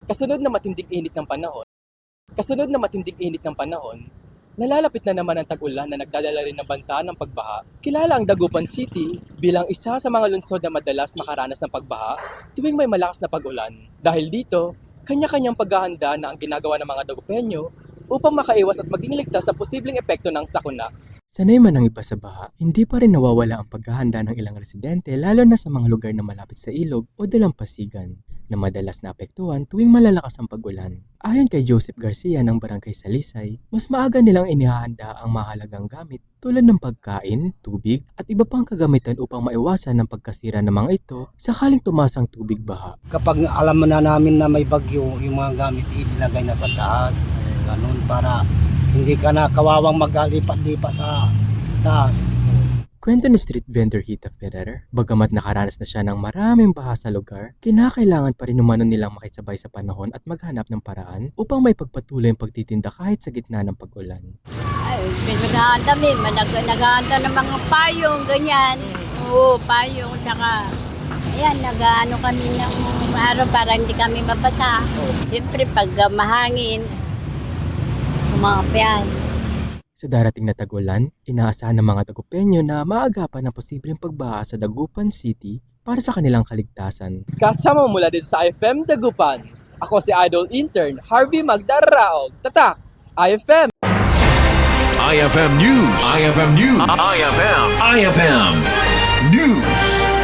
Kasunod na matinding init ng panahon, Kasunod na matinding init ng panahon, nalalapit na naman ang tag-ulan na nagdadala rin ng banta ng pagbaha. Kilala ang Dagupan City bilang isa sa mga lungsod na madalas makaranas ng pagbaha tuwing may malakas na pag-ulan. Dahil dito, kanya-kanyang paghahanda na ang ginagawa ng mga Dagupenyo upang makaiwas at maging ligtas sa posibleng epekto ng sakuna. Sanay man ang iba sa baha, hindi pa rin nawawala ang paghahanda ng ilang residente lalo na sa mga lugar na malapit sa ilog o dalampasigan na madalas naapektuhan tuwing malalakas ang pag-ulan. Ayon kay Joseph Garcia ng Barangay Salisay, mas maaga nilang inihahanda ang mahalagang gamit tulad ng pagkain, tubig at iba pang kagamitan upang maiwasan ang pagkasira ng mga ito sakaling tumaas ang tubig baha. Kapag alam na namin na may bagyo, yung mga gamit ilagay na sa taas, ganun para hindi ka na kawawang maglipat-lipat sa taas. Kwento ni street vendor Hita Ferrer, bagamat nakaranas na siya ng maraming baha sa lugar, kinakailangan pa rin umano nilang makisabay sa panahon at maghanap ng paraan upang may pagpatuloy ang pagtitinda kahit sa gitna ng pag-ulan. Ay, naghahanda kami, naghahanda ng mga payong, ganyan. Oo, payong, saka, ayan, nag-ano kami ng araw para hindi kami mabasa. Siyempre, pag mahangin, umakyat. Sa darating na tag-ulan, inaasahan ng mga Dagupenyo na maagapan ang posibleng pagbaha sa Dagupan City para sa kanilang kaligtasan. Kasama mula din sa IFM Dagupan, ako si Idol Intern Harvey Magdaraog. Tatak! IFM! IFM News. IFM News. IFM News.